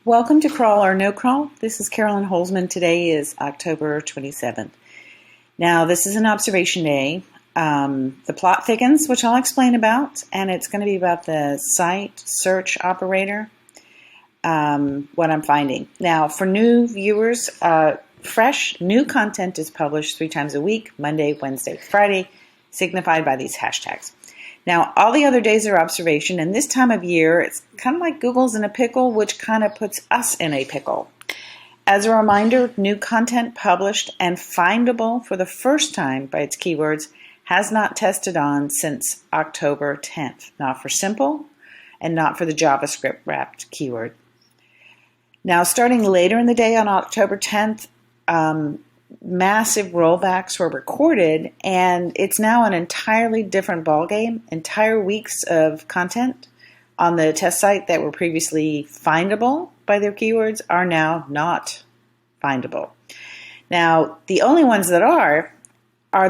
Welcome to Crawl or No Crawl. This is Carolyn Holzman. Today is October 27th. Now, this is an observation day. The plot thickens, which I'll explain about, and it's going to be about the site search operator, what I'm finding. Now, for new viewers, fresh new content is published 3 times a week, Monday, Wednesday, Friday, signified by these hashtags. Now, all the other days are observation, and this time of year, it's kind of like Google's in a pickle, which kind of puts us in a pickle. As a reminder, new content published and findable for the first time by its keywords has not tested on since October 10th, not for simple and not for the JavaScript wrapped keyword. Now, starting later in the day on October 10th, massive rollbacks were recorded, and it's now an entirely different ballgame. Entire weeks of content on the test site that were previously findable by their keywords are now not findable. Now, the only ones that are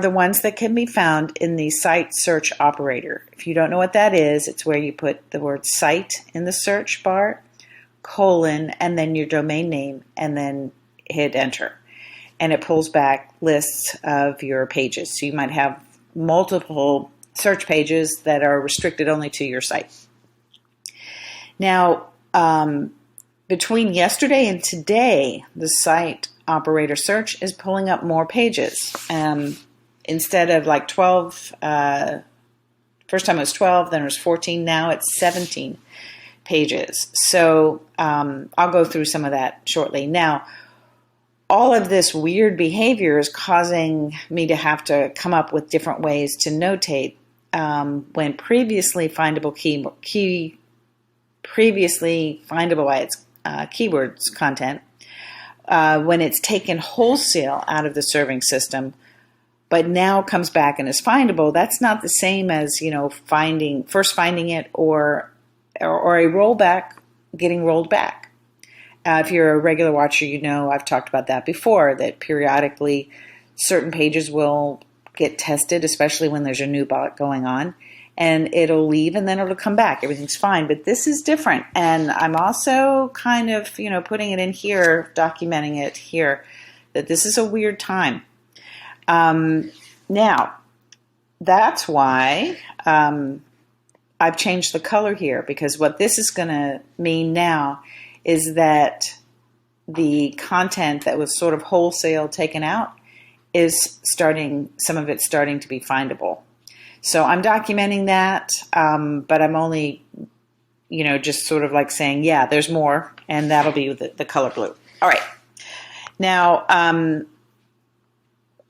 the ones that can be found in the site search operator. If you don't know what that is, it's where you put the word site in the search bar, colon, and then your domain name, and then hit enter. And it pulls back lists of your pages. So you might have multiple search pages that are restricted only to your site. Now, between yesterday and today, the site operator search is pulling up more pages. Instead of like 12, first time it was 12, then it was 14, now it's 17 pages. So I'll go through some of that shortly. Now, all of this weird behavior is causing me to have to come up with different ways to notate when previously findable by its keywords content, when it's taken wholesale out of the serving system, but now comes back and is findable. That's not the same as first finding it or a rollback getting rolled back. If you're a regular watcher, you know I've talked about that before, that periodically certain pages will get tested, especially when there's a new bot going on, and it'll leave and then it'll come back. Everything's fine, but this is different. And I'm also kind of, putting it in here, documenting it here, that this is a weird time. Now, that's why I've changed the color here, because what this is going to mean now is that the content that was sort of wholesale taken out is some of it's starting to be findable. So I'm documenting that, but I'm only, just sort of like saying, yeah, there's more, and that'll be the color blue. All right. Now, and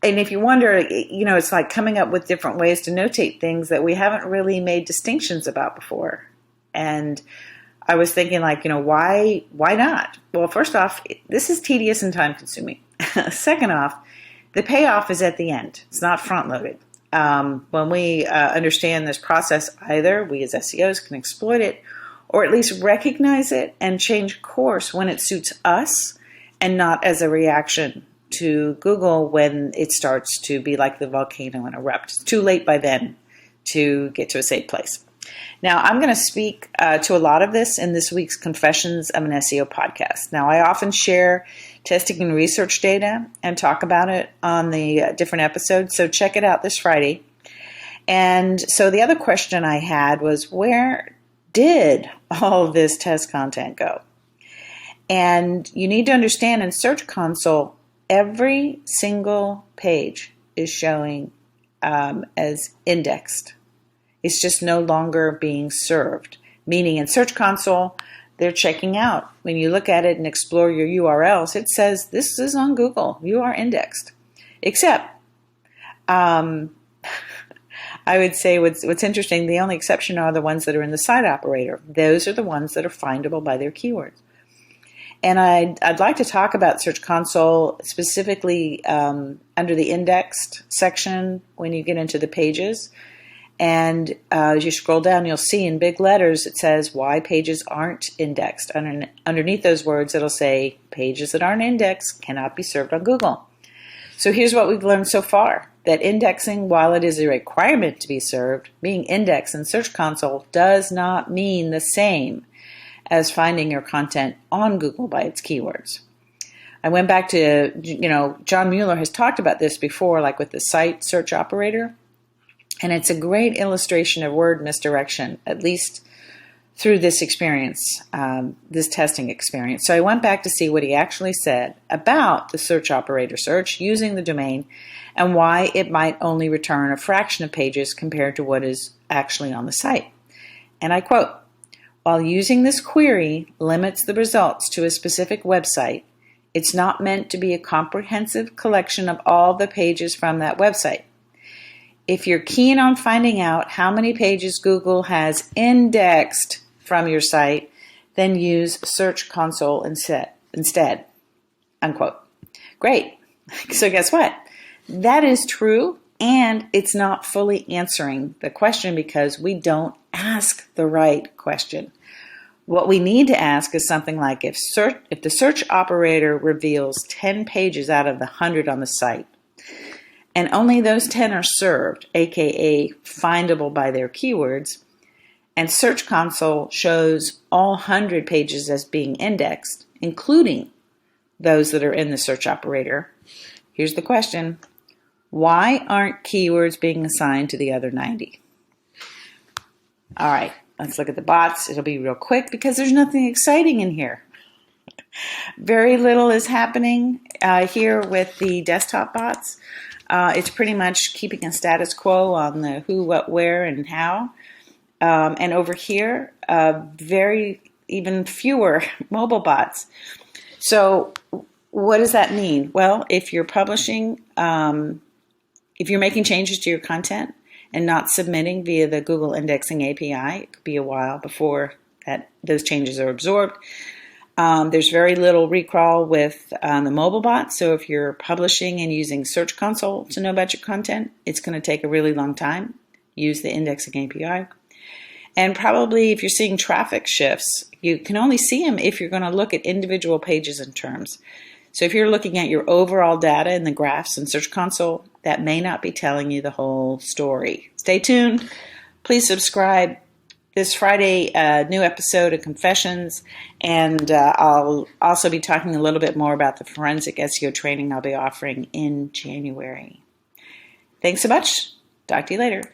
if you wonder, it's like coming up with different ways to notate things that we haven't really made distinctions about before. And I was thinking why not? Well, first off, this is tedious and time consuming. Second off, the payoff is at the end. It's not front loaded. When we understand this process, either we as SEOs can exploit it or at least recognize it and change course when it suits us and not as a reaction to Google when it starts to be like the volcano and erupt. It's too late by then to get to a safe place. Now, I'm going to speak to a lot of this in this week's Confessions of an SEO podcast. Now, I often share testing and research data and talk about it on the different episodes, so check it out this Friday. And so the other question I had was, where did all of this test content go? And you need to understand, in Search Console, every single page is showing as indexed. It's just no longer being served. Meaning in Search Console, they're checking out. When you look at it and explore your URLs, it says, this is on Google. You are indexed. Except, I would say what's interesting, the only exception are the ones that are in the site operator. Those are the ones that are findable by their keywords. And I'd like to talk about Search Console specifically under the indexed section when you get into the pages. And as you scroll down, you'll see in big letters it says why pages aren't indexed. Underneath those words, it'll say pages that aren't indexed cannot be served on Google. So here's what we've learned so far, that indexing, while it is a requirement to be served, being indexed in Search Console does not mean the same as finding your content on Google by its keywords. I went back to, John Mueller has talked about this before, like with the site search operator, and it's a great illustration of word misdirection, at least through this experience, this testing experience. So I went back to see what he actually said about the search operator search using the domain and why it might only return a fraction of pages compared to what is actually on the site. And I quote, "While using this query limits the results to a specific website, it's not meant to be a comprehensive collection of all the pages from that website. If you're keen on finding out how many pages Google has indexed from your site, then use Search Console instead." Unquote. Great. So guess what? That is true, and it's not fully answering the question because we don't ask the right question. What we need to ask is something like, if the search operator reveals 10 pages out of the 100 on the site, and only those 10 are served, aka findable by their keywords, and Search Console shows all 100 pages as being indexed, including those that are in the search operator, here's the question: why aren't keywords being assigned to the other 90? All right, let's look at the bots. It'll be real quick because there's nothing exciting in here. Very little is happening here with the desktop bots. It's pretty much keeping a status quo on the who, what, where, and how. And over here, even fewer mobile bots. So what does that mean? Well, if you're publishing, if you're making changes to your content and not submitting via the Google Indexing API, it could be a while before those changes are absorbed. There's very little recrawl with the mobile bot. So if you're publishing and using Search Console to know about your content, it's going to take a really long time. Use the Indexing API. And probably if you're seeing traffic shifts, you can only see them if you're going to look at individual pages and terms. So if you're looking at your overall data in the graphs in Search Console, that may not be telling you the whole story. Stay tuned. Please subscribe. This Friday, new episode of Confessions, and I'll also be talking a little bit more about the forensic SEO training I'll be offering in January. Thanks so much. Talk to you later.